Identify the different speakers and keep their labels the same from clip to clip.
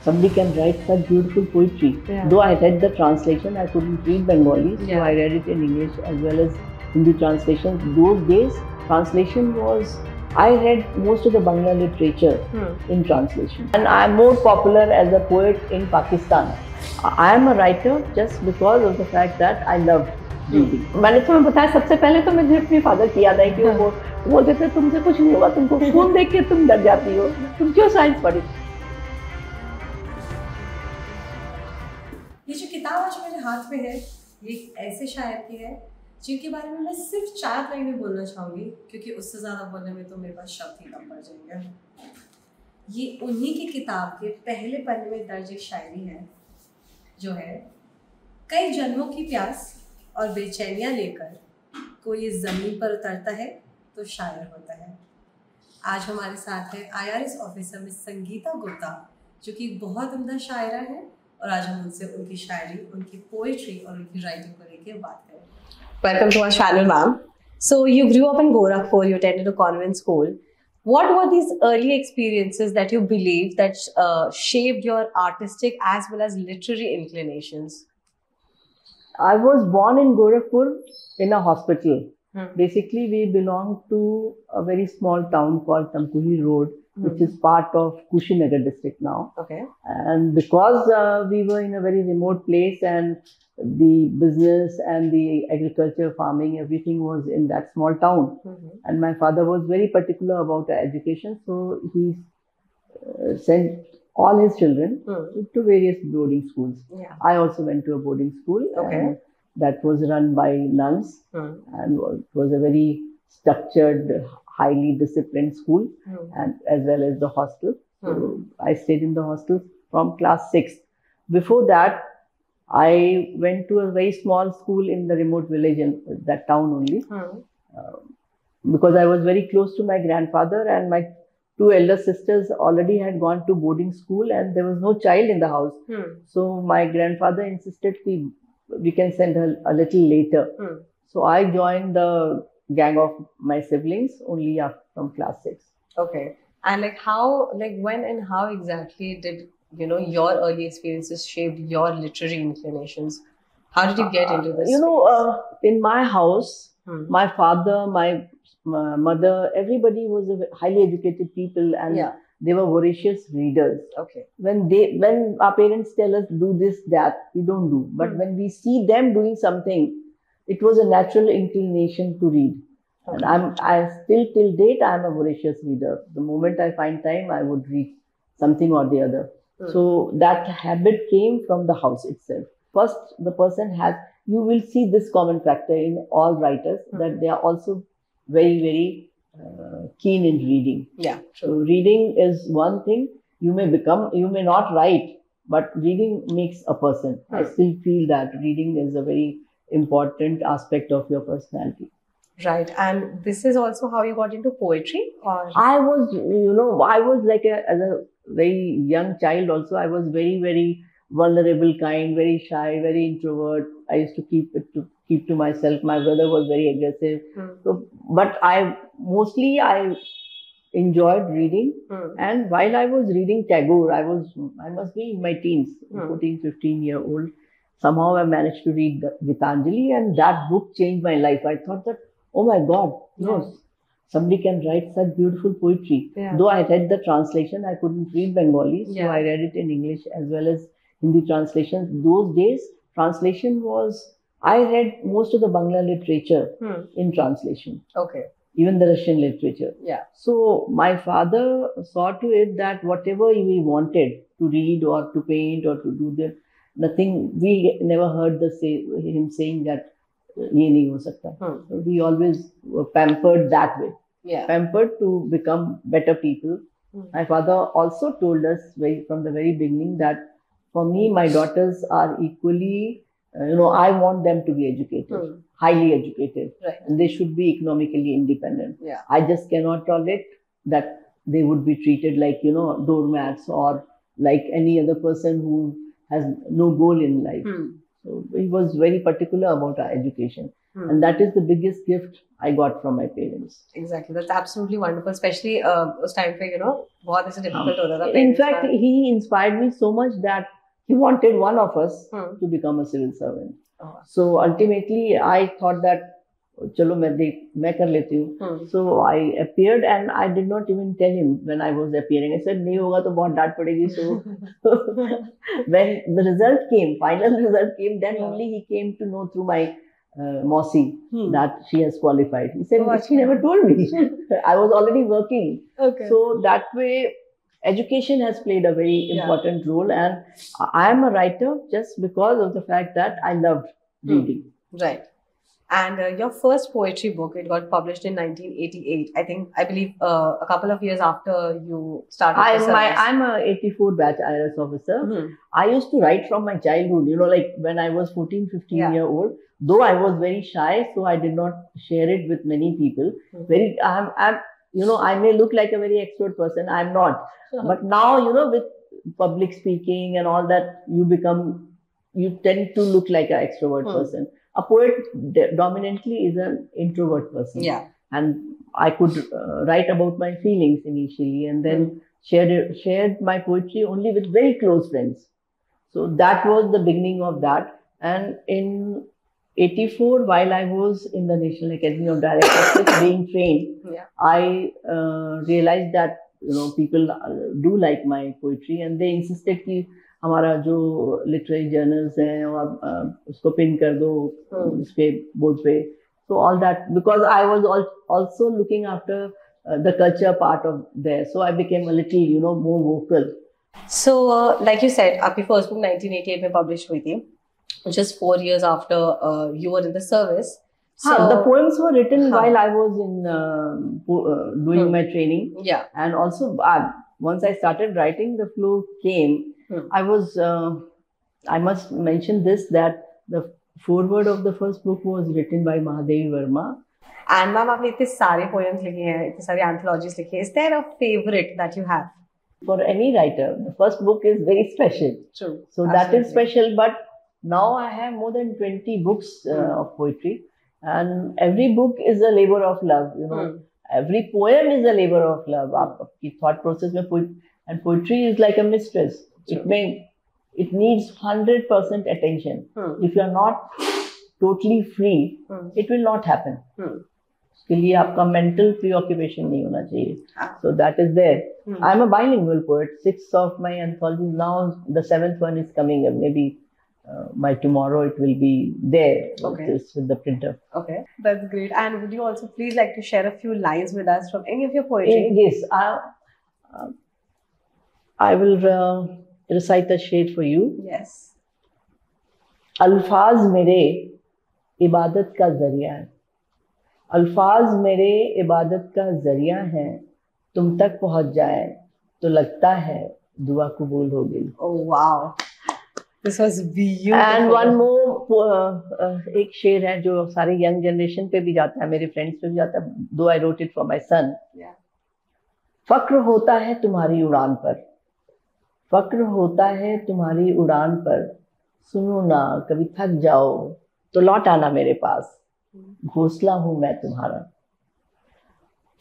Speaker 1: somebody can write such beautiful poetry.
Speaker 2: Yeah.
Speaker 1: Though I read the translation, I couldn't read Bengali, so
Speaker 2: Yeah.
Speaker 1: I read it in English as well as Hindi translation. Those days, translation was, I read most of the Bangla literature in translation. And I am more popular as a poet in Pakistan. I am a writer just because of the fact that I love reading. मैंने तुम्हें बताया सबसे पहले तो मैं अपने father की याद आई कि वो बोलते थे तुमसे कुछ नहीं होगा, तुमको खून देख के तुम डर जाती हो, तुम क्यों साइंस पढ़ी?
Speaker 2: ये जो किताब आज मेरे हाथ में है, ये ऐसे शायर की है जिनके बारे में मैं सिर्फ 4 लाइनें बोलना चाहूँगी, क्योंकि उससे ज़्यादा बोलने में तो मेरे पास शब्द ही कम पड़ जाएंगे। ये उन्हीं की किताब के पहले पन्ने में दर्ज एक शायरी है जो है, कई जन्मों की प्यास और बेचैनियाँ लेकर कोई इस ज़मीन पर उतरता है तो शायर होता है। आज हमारे साथ है IRS officer miss Sangeeta Gupta, जो कि बहुत उम्दा शायरा है, और आज हम उनसे उनकी शायरी, उनकी पोएट्री और उनकी राइटिंग को लेकर बात करें। Welcome to our channel, ma'am. So you grew up in Gorakhpur, you attended a convent school. What were these early experiences that you believe that shaped your artistic as well as literary inclinations?
Speaker 1: I was born in Gorakhpur in a hospital. Basically, we belong to a very small town called Tamkuli Road, which is part of Kushinagar district now.
Speaker 2: Okay.
Speaker 1: And because we were in a very remote place and the business and the agriculture, farming, everything was in that small town. And my father was very particular about our education, so he sent all his children to various boarding schools.
Speaker 2: Yeah.
Speaker 1: I also went to a boarding school.
Speaker 2: Okay.
Speaker 1: And that was run by nuns and it was a very structured, highly disciplined school, and as well as the hostel. So I stayed in the hostel from class 6. Before that, I went to a very small school in the remote village in that town only, because I was very close to my grandfather, and my 2 elder sisters already had gone to boarding school and there was no child in the house. So my grandfather insisted we can send her a little later. So I joined the gang of my siblings only from class 6.
Speaker 2: Okay. And when and how exactly did your early experiences shaped your literary inclinations? How did you get into this?
Speaker 1: In my house, my father, my mother, everybody was highly educated people, and they were voracious readers.
Speaker 2: Okay.
Speaker 1: When our parents tell us do this, that, we don't do. But when we see them doing something, it was a natural inclination to read. Okay. And I still till date, I am a voracious reader. The moment I find time, I would read something or the other. So that habit came from the house itself. First, the person you will see this common factor in all writers, that they are also very, very keen in reading.
Speaker 2: Yeah.
Speaker 1: So reading is one thing. You may not write, but reading makes a person. I still feel that reading is a very important aspect of your personality.
Speaker 2: Right. And this is also how you got into poetry? Or
Speaker 1: I was, I was like as a very young child also, I was very, very vulnerable kind, very shy, very introvert. I used to keep to myself. My brother was very aggressive. So, but I enjoyed reading. And while I was reading Tagore, I must be in my teens, 14, 15-year-old. Somehow I managed to read Gitanjali, and that book changed my life. I thought that, oh my God, somebody can write such beautiful poetry. Though I read the translation, I couldn't read Bengali, so I read it in English as well as Hindi translation. Those days, translation was, I read most of the Bangla literature in translation.
Speaker 2: Okay.
Speaker 1: Even the Russian literature.
Speaker 2: Yeah.
Speaker 1: So my father saw to it that whatever we wanted to read or to paint or to do that, we never heard him saying that ye nahi ho sakta. So we always were pampered that way.
Speaker 2: Yeah.
Speaker 1: Pampered to become better people. My father also told us from the very beginning that for me, my daughters are equally, I want them to be educated, highly educated.
Speaker 2: Right.
Speaker 1: And they should be economically independent.
Speaker 2: Yeah.
Speaker 1: I just cannot tolerate that they would be treated like, doormats or like any other person who has no goal in life. So he was very particular about our education. And that is the biggest gift I got from my parents.
Speaker 2: Exactly, that's absolutely wonderful. Especially उस time पे बहुत ऐसे difficult होता था.
Speaker 1: In fact, he inspired me so much that he wanted one of us to become a civil servant. So ultimately, I thought that चलो मैं कर लेती हूँ. So I appeared and I did not even tell him when I was appearing. I said नहीं होगा तो बहुत डांट पड़ेगी. So when the result came, final result came, then only he came to know through my Mossy that she has qualified. He said she never told me. I was already working.
Speaker 2: Okay.
Speaker 1: So that way, education has played a very important role, and I am a writer just because of the fact that I loved reading.
Speaker 2: Right. And your first poetry book, it got published in 1988. I believe a couple of years after you started the service.
Speaker 1: I'm a 84 batch IRS officer. I used to write from my childhood, like when I was 14, 15 year old. Though I was very shy, so I did not share it with many people. I may look like a very extrovert person. I'm not. But now, with public speaking and all that, you tend to look like an extrovert person. A poet dominantly is an introvert person.
Speaker 2: Yeah.
Speaker 1: And I could write about my feelings initially and then shared my poetry only with very close friends. So that was the beginning of that. And in 84, while I was in the National Academy of Directors being trained, I realized that people do like my poetry, and they insisted कि हमारा जो literary journals हैं और उसको pin कर दो इस पे board पे. So all that, because I was also looking after the culture part of there, so I became a little more vocal.
Speaker 2: So like you said, आपकी first book 1988 में published हुई थी, which is 4 years after you were in the service.
Speaker 1: So the poems were written while I was in doing my training.
Speaker 2: Yeah.
Speaker 1: And also once I started writing, the flow came. I must mention this, that the foreword of the first book was written by Mahadevi Verma.
Speaker 2: And ma'am, आपने इतने सारे poems लिखे हैं, इतने सारे anthologies लिखे हैं. Is there a favorite that you have?
Speaker 1: For any writer, the first book is very special.
Speaker 2: True.
Speaker 1: So that is special. But now I have more than 20 books of poetry, and every book is a labor of love. Every poem is a labor of love. आपकी thought process में and poetry is like a mistress. It needs 100% attention. If you are not totally free, it will not happen. उसके लिए आपका mental preoccupation नहीं होना चाहिए. So that is there. I'm a bilingual poet. 6 of my anthologies now. The 7th one is coming. Maybe by tomorrow it will be there.
Speaker 2: Okay.
Speaker 1: With the printer.
Speaker 2: Okay, that's great. And would you also please like to share a few lines with us from any of your poetry?
Speaker 1: Yes, I will recite a shade for you.
Speaker 2: Yes.
Speaker 1: अल्फाज मेरे इबादत का जरिया है. अल्फाज मेरे इबादत का जरिया है. तुम तक पहुंच जाए तो लगता है दुआ कबूल हो गई.
Speaker 2: Oh wow, this was beautiful.
Speaker 1: And one more एक शेर है जो सारे यंग जनरेशन पे भी जाता है, मेरे फ्रेंड्स पे भी जाता है. Though I wrote it for my son.
Speaker 2: Yeah.
Speaker 1: फक्र होता है तुम्हारी उड़ान पर. फक्र होता है तुम्हारी उड़ान पर. सुनो ना कभी थक जाओ तो लौट आना मेरे पास. घोंसला हूँ मैं तुम्हारा.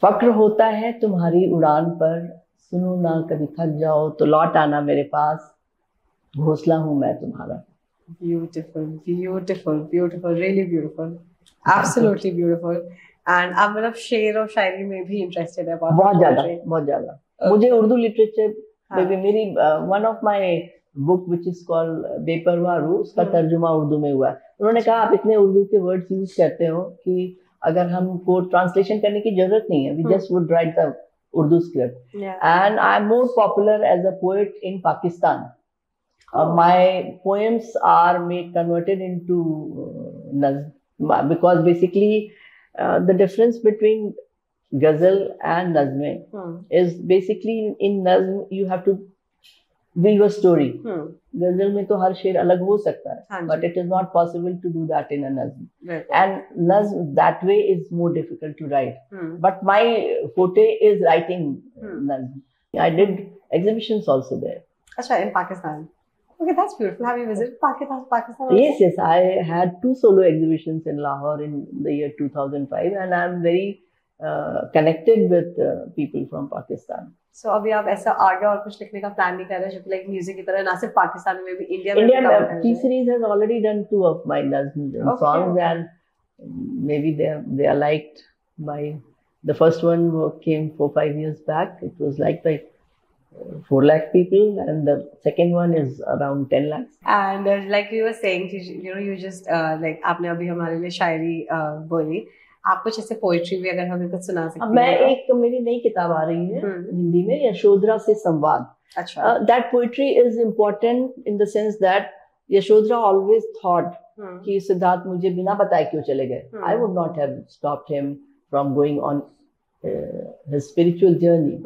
Speaker 1: फक्र होता है तुम्हारी उड़ान पर. सुनो ना कभी थक जाओ तो लौट आना मेरे पास. घोंसला हूँ मैं तुम्हारा.
Speaker 2: Beautiful, beautiful, beautiful, really beautiful, absolutely beautiful. And आप मतलब शेर और शायरी में भी interested है
Speaker 1: बहुत ज़्यादा. मुझे उर्दू लिटरेचर में मेरी one of my book which is called बेपरवाह रूह, उसका तर्जुमा उर्दू में हुआ है. उन्होंने कहा आप इतने उर्दू के वर्ड्स यूज करते हो कि अगर हमको ट्रांसलेशन करने की जरूरत नहीं है. We just would write the Urdu script. And I'm more popular as a poet in Pakistan. My poems are converted into nazm, because basically the difference between ghazal and nazm is basically in nazm you have to weave a story. ghazal में तो हर शेर अलग हो सकता है, but it is not possible to do that in a nazm. And nazm that way is more difficult to write. But my forte is writing nazm. I did exhibitions also there.
Speaker 2: अच्छा, in Pakistan. Okay, that's beautiful. Have you visited Pakistan?
Speaker 1: Yes, yes. I had 2 solo exhibitions in Lahore in the year 2005, and I'm very connected with people from Pakistan.
Speaker 2: So अभी आप ऐसा आगे और कुछ लिखने का plan नहीं कर रहे जो कि लाइक म्यूजिक की तरह ना सिर्फ पाकिस्तान में भी इंडिया में भी काम कर रहे हैं?
Speaker 1: T-Series has already done 2 of my Nazm songs, and maybe they are liked by the first one came 4-5 years back. It was liked by 4 lakh people, and the second one is around 10 lakhs.
Speaker 2: And like you were saying, you just like आपने अभी हमारे लिए शायरी बोली, आप कुछ ऐसे poetry भी अगर हमें कुछ सुना सकती हैं?
Speaker 1: मैं एक मेरी नई किताब आ रही है हिंदी में, यशोधरा से संवाद.
Speaker 2: अच्छा.
Speaker 1: That poetry is important in the sense that Yashodhara always thought कि सिद्धार्थ मुझे बिना बताए क्यों चले गए. I would not have stopped him from going on his spiritual journey.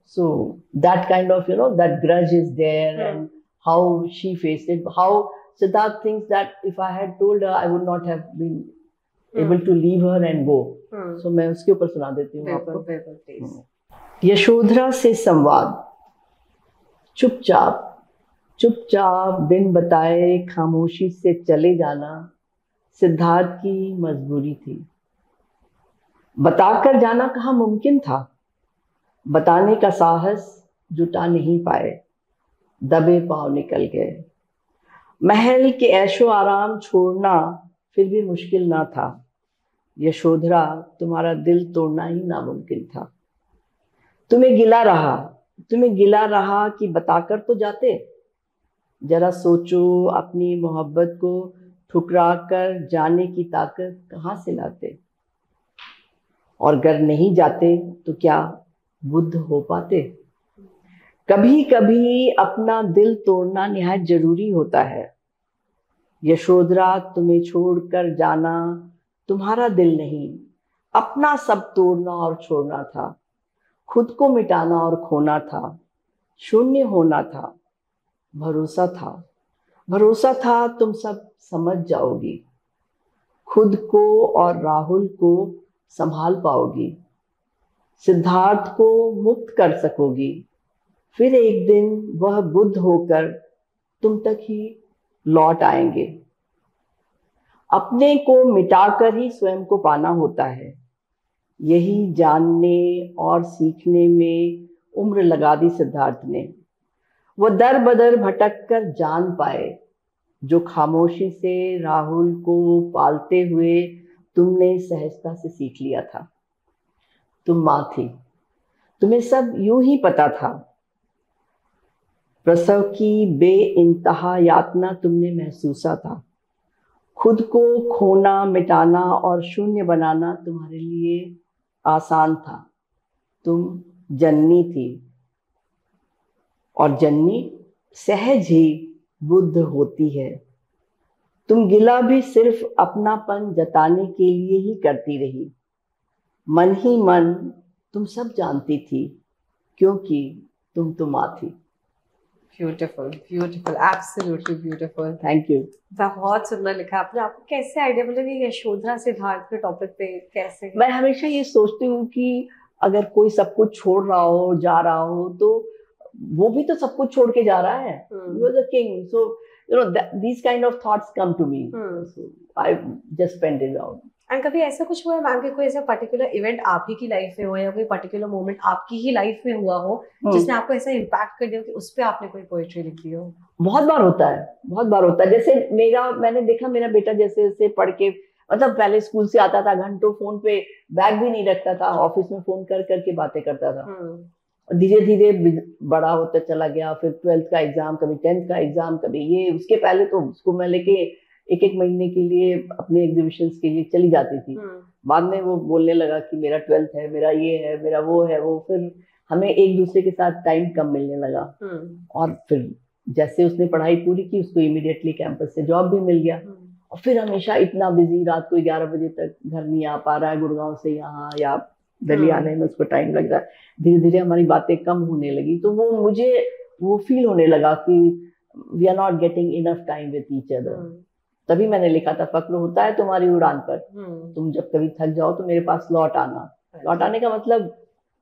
Speaker 1: So that kind of, that grudge is there, and how she faced it, how Siddharth thinks that if I had told her, I would not have been able to leave her and go. So मैं उसके ऊपर सुना देती हूँ आपको. यशोधरा से संवाद. चुपचाप चुपचाप बिन बताए खामोशी से चले जाना सिद्धार्थ की मजबूरी थी. बताकर जाना कहाँ मुमकिन था. बताने का साहस जुटा नहीं पाए. दबे पांव निकल गए. महल के ऐशो आराम छोड़ना फिर भी मुश्किल ना था. यशोधरा तुम्हारा दिल तोड़ना ही नामुमकिन था. तुम्हें गिला रहा कि बताकर तो जाते. जरा सोचो अपनी मोहब्बत को ठुकरा कर जाने की ताकत कहाँ से लाते. और अगर नहीं जाते तो क्या बुद्ध हो पाते. कभी कभी अपना दिल तोड़ना निहायत जरूरी होता है. यशोधरा तुम्हें छोड़कर जाना तुम्हारा दिल नहीं, अपना सब तोड़ना और छोड़ना था. खुद को मिटाना और खोना था. शून्य होना था. भरोसा था तुम सब समझ जाओगी. खुद को और राहुल को संभाल पाओगी. सिद्धार्थ को मुक्त कर सकोगी. फिर एक दिन वह बुद्ध होकर तुम तक ही लौट आएंगे. अपने को मिटाकर ही स्वयं को पाना होता है. यही जानने और सीखने में उम्र लगा दी सिद्धार्थ ने. वह दर बदर भटक कर जान पाए जो खामोशी से राहुल को पालते हुए तुमने सहजता से सीख लिया था. तुम माँ थी. तुम्हें सब यूं ही पता था. प्रसव की बेइंतहा यातना तुमने महसूसा था. खुद को खोना, मिटाना और शून्य बनाना तुम्हारे लिए आसान था. तुम जननी थी और जननी सहज ही बुद्ध होती है. तुम गिला भी सिर्फ अपनापन जताने के लिए ही करती रही. मन ही मन तुम सब जानती थी क्योंकि तुम तो माँ थी.
Speaker 2: Beautiful, beautiful, absolutely beautiful.
Speaker 1: Thank you.
Speaker 2: बहुत सुंदर लिखा आपने. आपको कैसे आइडिया, मतलब ये यशोधरा सिद्धार्थ के टॉपिक पे कैसे?
Speaker 1: मैं हमेशा ये सोचती हूँ कि अगर कोई सब कुछ छोड़ रहा हो, जा रहा हो, तो वो भी तो सब कुछ छोड़ के जा रहा है. He was a king, so these kind of thoughts come to me. So I just penned it out.
Speaker 2: And कभी ऐसा कुछ हुआ है मैम कि कोई ऐसा पर्टिकुलर इवेंट आप ही की लाइफ में हो या कोई पर्टिकुलर मोमेंट आपकी ही लाइफ में हुआ हो जिसने आपको ऐसा इम्पैक्ट कर दिया कि उस पे आपने कोई पोएट्री लिख दी हो?
Speaker 1: बहुत बार होता है. जैसे मैंने देखा मेरा बेटा जैसे जैसे पढ़ के, मतलब पहले स्कूल से आता था, घंटों फोन पे, बैग भी नहीं रखता था, ऑफिस में फोन कर करके बातें करता था. और धीरे धीरे बड़ा होता चला गया. फिर 12th का एग्जाम, कभी 10th का एग्जाम, कभी ये. उसके पहले तो उसको मैं लेके एक महीने के लिए अपने एग्जीबिशंस के लिए चली जाती थी. बाद में वो बोलने लगा कि मेरा 12th है, मेरा ये है, मेरा वो है, वो. फिर हमें एक दूसरे के साथ टाइम कम मिलने लगा. और फिर जैसे उसने पढ़ाई पूरी की, उसको इमीडिएटली कैंपस से जॉब भी मिल गया. और फिर हमेशा इतना बिजी, रात को 11 बजे तक घर नहीं आ पा रहा है, गुड़गांव से यहाँ या दिल्ली आने में उसको टाइम लग रहा है. धीरे धीरे हमारी बातें कम होने लगी. तो मुझे फील होने लगा कि we are not getting enough time with each other. तभी मैंने लिखा था, फक्र होता है तुम्हारी उड़ान पर, तुम जब कभी थक जाओ तो मेरे पास लौट आना. लौट आने का मतलब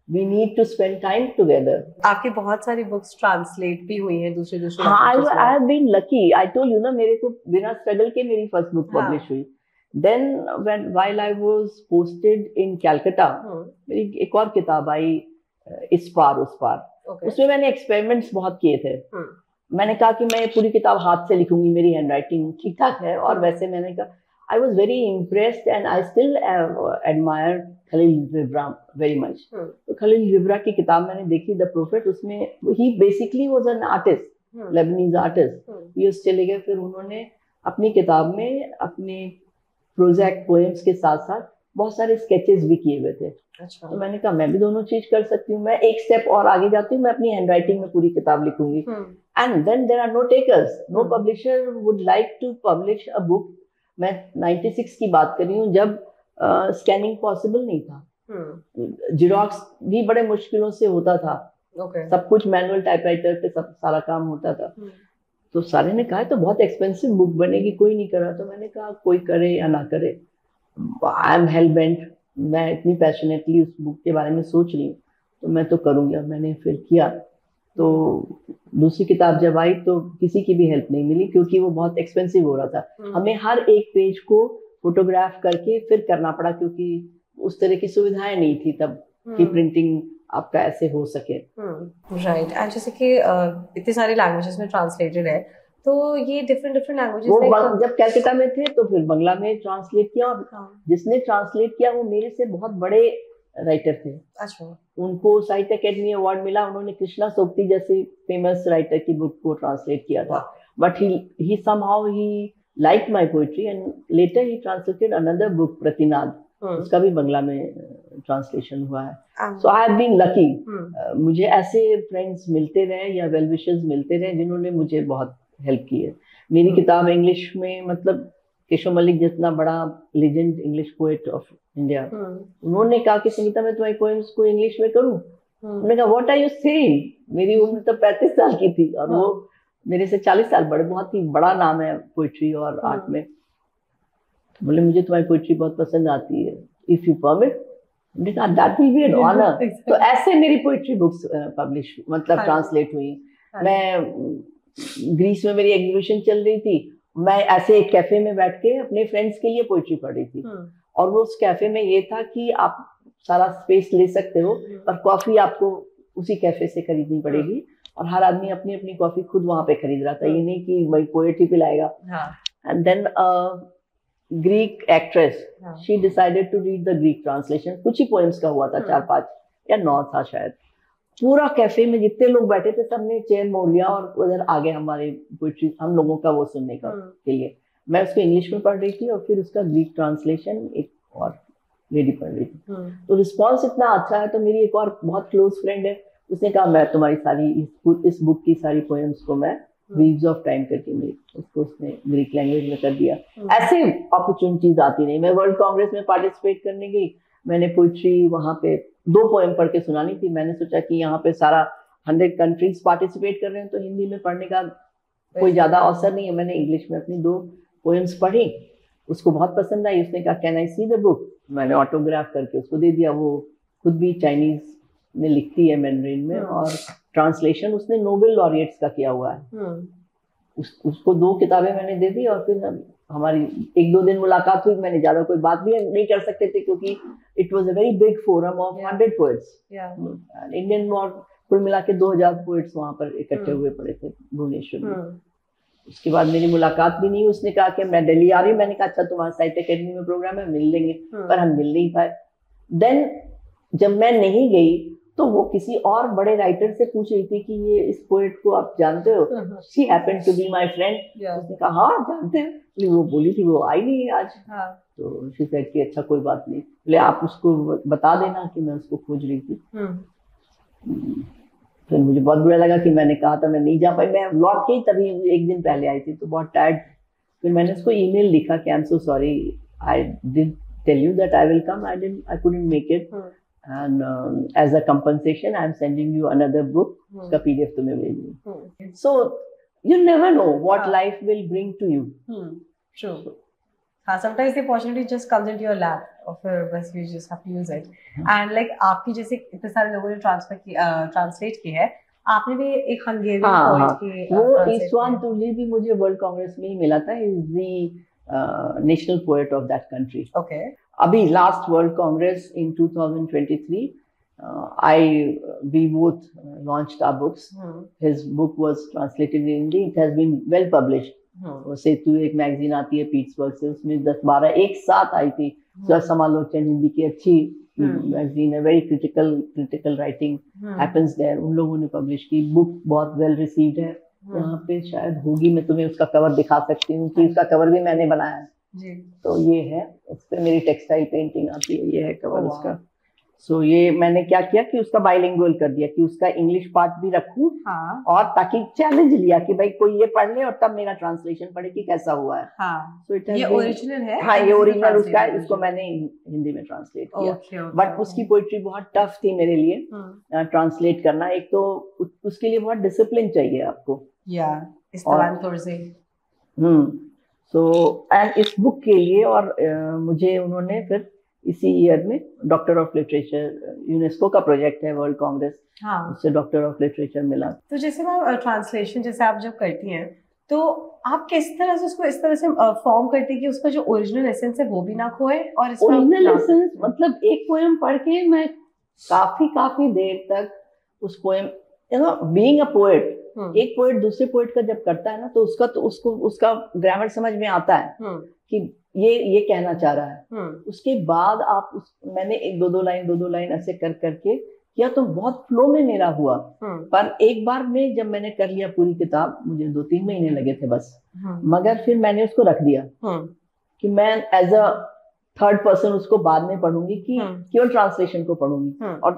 Speaker 1: we need to spend time together.
Speaker 2: आपकी बहुत सारी बुक्स ट्रांसलेट भी हुई हैं दूसरे
Speaker 1: हाँ, I have been lucky. I told you ना, मेरे को बिना स्ट्रगल के मेरी फर्स्ट बुक पब्लिश हुई. Then while I was posted in Calcutta, मेरी एक और किताब आई, इस पार उस पार. उसमें मैंने एक्सपेरिमेंट्स बहुत किए थे. मैंने कहा कि मैं पूरी किताब हाथ से लिखूंगी, मेरी हैंडराइटिंग ठीक ठाक है. और वैसे मैंने कहा, I was very impressed and I still admire Khalil Gibran very much. तो Khalil Gibran की किताब मैंने देखी, The Prophet. उसमें he basically was an artist, Lebanese artist. US चले गए, फिर उन्होंने अपनी किताब में अपने प्रोजेक्ट पोएम्स के साथ साथ बहुत सारे स्केचेस भी किए हुए थे. अच्छा. तो मैंने कहा मैं भी दोनों चीज कर सकती हूँ. मैं एक स्टेप और आगे जाती हूँ, मैं अपनी हैंडराइटिंग में पूरी किताब लिखूंगी. And then there are no takers. No publisher would like to publish a book. मैं 96 की बात कर रही हूँ, जब स्कैनिंग पॉसिबल नहीं था. जिरोक्स भी बड़े मुश्किलों से होता था. सब कुछ मैनुअल टाइपराइटर पे सब सारा काम होता था. तो सारे ने कहा तो बहुत एक्सपेंसिव बुक बनेगी, कोई नहीं करा. तो मैंने कहा कोई करे या ना करे, आई एम हेल बेंट. मैं इतनी पैशनेटली उस बुक के बारे में सोच रही हूँ तो मैं तो करूँगी. अब मैंने फिर किया. तो दूसरी किताब जब आई तो किसी की भी हेल्प नहीं मिली, क्योंकि वो बहुत एक्सपेंसिव हो रहा था. हमें हर एक पेज को फोटोग्राफ करके फिर करना पड़ा, क्योंकि उस तरह की सुविधाएं नहीं थी तब कि प्रिंटिंग आपका ऐसे हो सके.
Speaker 2: राइट. एंड जैसे कि इतनी सारी लैंग्वेजेस में ट्रांसलेटेड है, तो ये डिफरेंट लैंग्वेजेस.
Speaker 1: वो जब कैलकाटा में थे तो फिर बंगला में ट्रांसलेट किया. और जिसने ट्रांसलेट किया वो मेरे से बहुत बड़े राइटर थे. अच्छा. उनको साहित्य अकेडमी अवार्ड मिला. उन्होंने कृष्णा सोपती जैसे फेमस राइटर की बुक को ट्रांसलेट किया था. But he somehow he liked my poetry and later he translated another book, Pratinad. उसका भी बंगला में ट्रांसलेशन हुआ है. So I have been lucky. मुझे ऐसे फ्रेंड्स मिलते रहे या वेल विशर्स मिलते रहे जिन्होंने मुझे बहुत हेल्प की है. मेरी किताब इंग्लिश में, मतलब केशव मलिक जितना बड़ा legend English poet of India, उन्होंने कहा कि संगीता मैं तुम्हारी पोएम्स को इंग्लिश में करूं. उन्होंने कहा व्हाट आर यू सेइंग. मेरी उम्र तो 35 साल की थी और वो मेरे से 40 साल बड़े. बहुत ही बड़ा नाम है पोएट्री और आर्ट में. बोले मुझे तुम्हारी पोएट्री बहुत पसंद आती है, if you permit. That will be an honour. तो ऐसे मेरी पोएट्री बुक्स पब्लिश, मतलब ट्रांसलेट हुई. मैं ग्रीस में मेरी एग्जीबिशन चल रही थी. मैं ऐसे एक कैफे में बैठ के अपने फ्रेंड्स के लिए पोएट्री पढ़ रही थी. और वो उस कैफे में ये था कि आप सारा स्पेस ले सकते हो, पर कॉफी आपको उसी कैफे से खरीदनी पड़ेगी. और हर आदमी अपनी अपनी कॉफी खुद वहां पे खरीद रहा था. ये नहीं कि भाई पोएट ही पिलाएगा. And then Greek actress, she decided to read the Greek translation. कुछ ही पोएम्स का हुआ था, 4-5 या 9 था शायद. पूरा कैफे में जितने लोग बैठे थे सबने चेयर मोड़ लिया और उधर आ गए हमारे पोएट्री, हम लोगों का वो सुनने का के लिए. मैं उसको इंग्लिश में पढ़ रही थी और फिर उसका ग्रीक ट्रांसलेशन एक और लेडी पढ़ रही थी. तो रिस्पॉन्स इतना अच्छा है. तो मेरी एक और बहुत क्लोज फ्रेंड है, उसने कहा मैं तुम्हारी सारी इस बुक की सारी पोएम्स को मैं वीव्स ऑफ टाइम करके उसको उसने ग्रीक लैंग्वेज में कर दिया. ऐसे अपॉर्चुनिटीज आती नहीं. मैं वर्ल्ड कांग्रेस में पार्टिसिपेट करने गई. मैंने पोइट्री वहां पे 2 पोएम पढ़ के सुनानी थी. मैंने सोचा कि यहाँ पे सारा 100 कंट्रीज पार्टिसिपेट कर रहे हैं तो हिंदी में पढ़ने का कोई ज्यादा अवसर नहीं है. मैंने इंग्लिश में अपनी 2 पोएम्स पढ़ी. उसको बहुत पसंद आई. उसने कहा can I see the book. मैंने ऑटोग्राफ करके उसको दे दिया. वो खुद भी चाइनीज में लिखती है, मैंडरिन में, और ट्रांसलेशन उसने नोबेल लॉरिएट्स का किया हुआ है. उसको 2 किताबें मैंने दे दी. और फिर हमारी 1-2 दिन मुलाकात हुई. मैंने ज्यादा कोई बात भी नहीं कर सकते थे क्योंकि it was a very big forum of 100 poets. Indian और कुल मिला के 2000 पोएट्स वहां पर इकट्ठे हुए पड़े थे भुवनेश्वर में. उसके बाद मेरी मुलाकात भी नहीं. उसने कहा कि मैं दिल्ली आ रही हूँ. मैंने कहा अच्छा तुम्हारा साहित्य अकेडमी में प्रोग्राम है, मिल लेंगे. पर हम मिल नहीं पाए. देन जब मैं नहीं गई तो वो किसी और बड़े राइटर से पूछ रही थी कि ये इस पोएट को आप जानते हो. She happened to be my friend. उसने कहा हाँ जानते हैं. वो बोली थी वो आई नहीं आज. तो शी सेड कि अच्छा कोई बात नहीं, बोले आप उसको बता देना कि मैं उसको खोज रही थी. फिर मुझे बहुत बुरा लगा कि मैंने कहा था, मैं नहीं जा पाई. मैं लौट के ही तभी 1 दिन पहले आई थी तो बहुत टायर्ड. फिर मैंने उसको ईमेल लिखा कि I am so sorry, I did tell you that I will come, I couldn't make it, and as a compensation I am sending you another book. उसका PDF तुम्हें भेजूंगी. So you never know what life will bring to you.
Speaker 2: True. हाँ, sometimes the opportunity just comes into your lap और फिर बस you just have to use it. And like आपकी जैसे इतने सारे लोगों ने ट्रांसलेट की है, आपने भी एक हंगेरियन पोएट की
Speaker 1: वो इस्वान तुर्जी भी मुझे वर्ल्ड कांग्रेस में ही मिला था. Is the national poet of that country.
Speaker 2: Okay.
Speaker 1: अभी last world congress in 2023 we both launched our books. His book was translated in Hindi. It has been well published. सेतु एक मैगजीन आती है पीट्सबर्ग से, उसमें 10-12 एक साथ आई थी. समालोचन हिंदी की अच्छी मैगजीन है. Very critical writing happens there. उन लोगों ने पब्लिश की. बुक बहुत वेल रिसीव्ड है. यहाँ पे शायद होगी, मैं तुम्हें उसका कवर दिखा सकती हूँ कि उसका कवर भी मैंने बनाया है. तो ये है, उस पर मेरी टेक्सटाइल पेंटिंग आती है. ये है कवर उसका. सो ये मैंने क्या किया कि उसका बाइलिंगुअल कर दिया कि उसका इंग्लिश पार्ट भी रखूं. हाँ. और ताकि चैलेंज लिया कि भाई कोई ये पढ़ ले और तब मेरा ट्रांसलेशन पढ़े कि कैसा हुआ है. हाँ. So ये ओरिजिनल है. हाँ, ये ओरिजिनल उसका है. इसको मैंने हिंदी में ट्रांसलेट किया. बट उसकी पोइट्री बहुत टफ थी मेरे लिए ट्रांसलेट करना. एक तो उसके लिए बहुत डिसिप्लिन चाहिए आपको. सो एंड इस बुक के लिए और मुझे उन्होंने फिर इसी ईयर में डॉक्टर ऑफ लिटरेचर, यूनेस्को का प्रोजेक्ट है वर्ल्ड कांग्रेस. हाँ. उससे डॉक्टर ऑफ लिटरेचर मिला. तो जैसे मैम ट्रांसलेशन जैसे आप जब करती हैं तो आप किस तरह से उसको इस तरह से फॉर्म करती है कि उसका जो ओरिजिनल एसेंस है वो भी ना खोए. और ओरिजिनल एसेंस मतलब एक पोएम पढ़ के मैं काफी देर तक उस poem, you know, being a poet, एक पोएट दूसरे पोएट का जब करता है ना तो उसका ग्रामर समझ में आता है कि ये कहना चाह रहा है. उसके बाद मैंने एक दो लाइन ऐसे करके किया तो बहुत फ्लो में मेरा हुआ. पर एक बार में जब मैंने कर लिया पूरी किताब, मुझे 2-3 महीने लगे थे बस. मगर फिर मैंने उसको रख दिया कि मैं एज अ थर्ड पर्सन उसको बाद में पढ़ूंगी कि केवल ट्रांसलेशन को पढ़ूंगी. और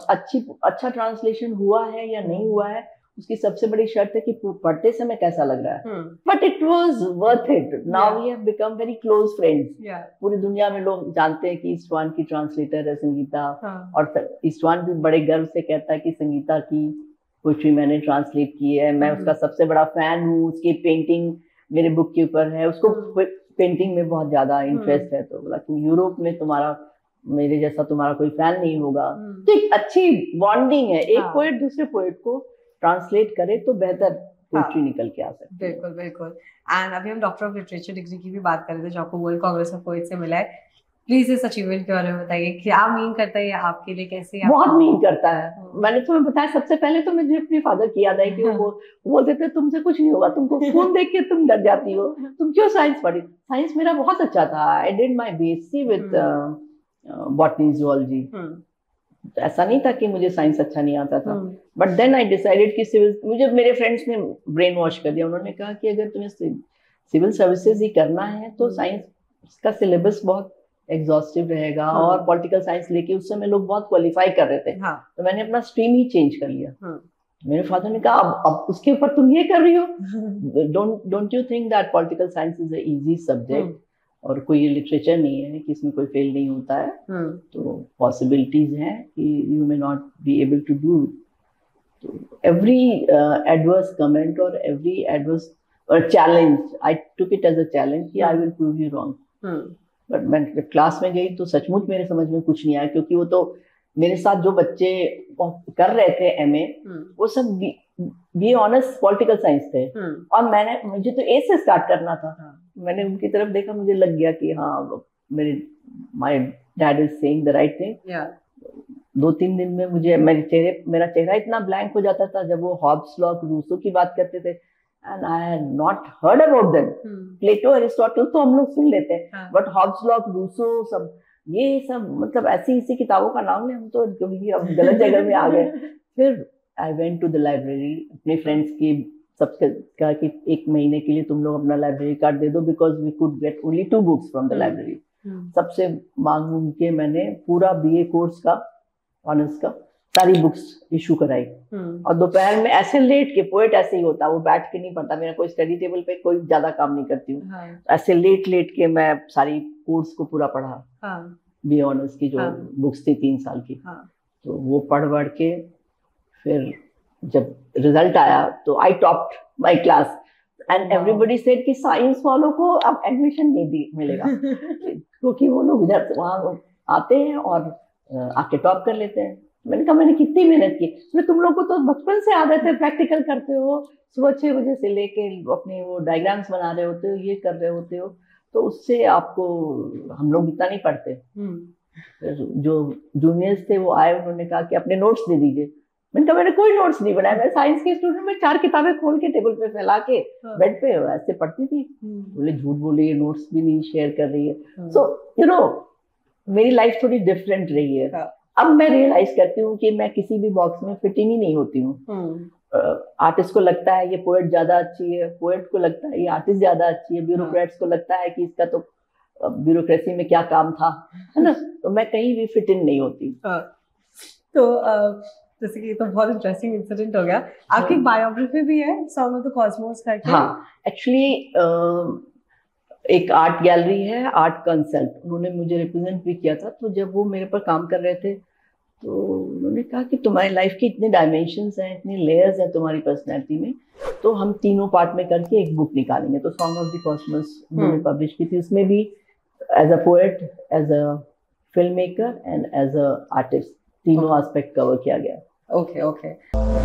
Speaker 1: अच्छा ट्रांसलेशन हुआ है या नहीं हुआ है उसकी सबसे बड़ी शर्त है कि पढ़ते समय कैसा लग रहा है. But it was worth it. Now we have become very close friends. पूरी दुनिया में लोग जानते हैं कि ईस्टवान की ट्रांसलेटर है संगीता. और ईस्टवान भी बड़े गर्व से कहता है कि संगीता की पोएट्री मैंने ट्रांसलेट की है. मैं उसका सबसे बड़ा फैन हूँ. उसकी पेंटिंग मेरे बुक के ऊपर है. उसको पेंटिंग में बहुत ज्यादा इंटरेस्ट है. तो बोला कि यूरोप में मेरे जैसा तुम्हारा कोई फैन नहीं होगा. तो एक अच्छी बॉन्डिंग है. एक पोएट दूसरे पोएट को ट्रांसलेट करे तो बेहतर पोएट्री निकल के आ सकती है.
Speaker 2: बिल्कुल. एंड अभी हम डॉक्टर ऑफ लिटरेचर डिग्री की भी बात कर रहे थे जो आपको वर्ल्ड कांग्रेस ऑफ पोएट्स से मिला है. प्लीज इस अचीवमेंट के बारे में बताइए, क्या मीन करता है आपके लिए, कैसे?
Speaker 1: बहुत मीन करता है. मैंने तुम्हें बताया सबसे पहले तो मुझे अपने फादर की याद आई कि वो बोलते थे तुमसे कुछ नहीं होगा, तुमको फोन देख के तुम डर जाती हो, तुम क्यों साइंस पढ़ी. साइंस मेरा बहुत अच्छा था. I did my BSc with botany zoology. ऐसा नहीं था कि मुझे साइंस अच्छा नहीं आता था. बट देन आई डिसाइडेड कि मुझे मेरे फ्रेंड्स ने ब्रेन वॉश कर दिया. उन्होंने कहा कि अगर तुम्हें सिविल सर्विसेज ही करना है तो साइंस का सिलेबस बहुत एग्जॉस्टिव रहेगा. और पॉलिटिकल साइंस लेके उस समय लोग बहुत क्वालिफाई कर रहे थे. तो मैंने अपना स्ट्रीम ही चेंज कर लिया. मेरे फादर ने कहा अब उसके ऊपर तुम ये कर रही हो. Don't you think that political science is a easy subject और कोई लिटरेचर नहीं है कि इसमें कोई फेल नहीं होता है. तो पॉसिबिलिटीज हैं कि you may not be able to do. तो एवरी एडवर्स कमेंट और एवरी एडवर्स और challenge I took it as a challenge कि I will prove you wrong. But मैं जब क्लास में गई तो सचमुच मेरे समझ में कुछ नहीं आया, क्योंकि वो तो मेरे साथ जो बच्चे कर रहे थे एमए वो सब बी ऑनर्स पॉलिटिकल साइंस थे. और मुझे तो ए से स्टार्ट करना था. मैंने उनकी तरफ देखा, मुझे लग गया कि हाँ my dad is saying the right thing. 2-3 दिन में मेरा चेहरा इतना ब्लैंक हो जाता था जब वो हॉब्स, लॉक, रूसो की बात करते थे. And I had not heard about them. Plato, Aristotle तो हम लोग सुन लेते हैं, बट हॉब्स, लॉक, रूसो ये सब मतलब ऐसी किताबों का नाम नहीं. हम तो अब गलत जगह में आ गए. फिर I went to the library. अपने फ्रेंड्स की सबसे कहा कि 1 महीने के लिए तुम लोग अपना लाइब्रेरी कार्ड दे दो, because we could get only 2 books from the library. सबसे मांग के मैंने पूरा बीए कोर्स का, ऑनर्स का सारी बुक्स इशू कराई. और दोपहर में ऐसे लेट के, पोएट ऐसे ही होता, वो बैठ के नहीं पढ़ता. मेरा कोई स्टडी टेबल पे कोई ज्यादा काम नहीं करती हूँ. ऐसे लेट के मैं सारी कोर्स को पूरा पढ़ा. बीए ऑनर्स की जो बुक्स थी 3 साल की, तो वो पढ़ के फिर जब रिजल्ट आया तो I topped my class. And everybody said कि साइंस वालों को अब एडमिशन नहीं मिलेगा क्योंकि वो लोग इधर वहाँ आते हैं और आके टॉप कर लेते हैं। मैंने कहा मैंने कितनी मेहनत की, मैं तुम लोग को तो बचपन से आदत है, प्रैक्टिकल करते हो, सुबह 6 बजे से लेके अपने वो डायग्राम्स बना रहे होते हो, ये कर रहे होते हो, तो उससे आपको हम लोग इतना नहीं पढ़ते। जो जूनियर्स थे वो आए, उन्होंने कहा कि अपने नोट्स दे दीजिए। मैंने कहा मैंने कोई नोट्स नहीं बनाया, मैं साइंस के स्टूडेंट में 4 किताबें खोल के टेबल पे फैला के बेड पे ऐसे पढ़ती थी। बोले झूठ बोली है, नोट्स भी नहीं शेयर कर रही है। सो यू नो मेरी लाइफ थोड़ी डिफरेंट रही है। अब मैं रियलाइज करती हूँ कि मैं किसी भी बॉक्स में फिटिंग ही नहीं होती हूँ। आर्टिस्ट को लगता है ये पोएट ज्यादा अच्छी है, पोएट को लगता है ये आर्टिस्ट ज्यादा अच्छी है, ब्यूरोक्रेट्स को लगता है कि इसका तो ब्यूरोक्रेसी में क्या काम था, है ना। तो मैं कहीं भी फिट इन नहीं होती।
Speaker 2: तो जैसे कि ये तो बहुत इंटरेस्टिंग इंसिडेंट हो गया। आपकी बायोग्राफी भी है सॉन्ग ऑफ द कॉस्मोस करके? हाँ,
Speaker 1: एक्चुअली एक आर्ट गैलरी है, आर्ट कंसल्ट, उन्होंने मुझे रिप्रेजेंट भी किया था। तो जब वो मेरे पर काम कर रहे थे तो उन्होंने कहा कि तुम्हारी लाइफ के इतने डायमेंशंस हैं, इतने लेयर्स हैं तुम्हारी पर्सनैलिटी में, तो हम तीनों पार्ट में करके एक बुक निकालेंगे। तो सॉन्ग ऑफ द कॉस्मोस उन्होंने पब्लिश की थी। उसमें भी as a poet, as a film maker and as a artist, तीनों एस्पेक्ट कवर किया गया।
Speaker 2: ओके।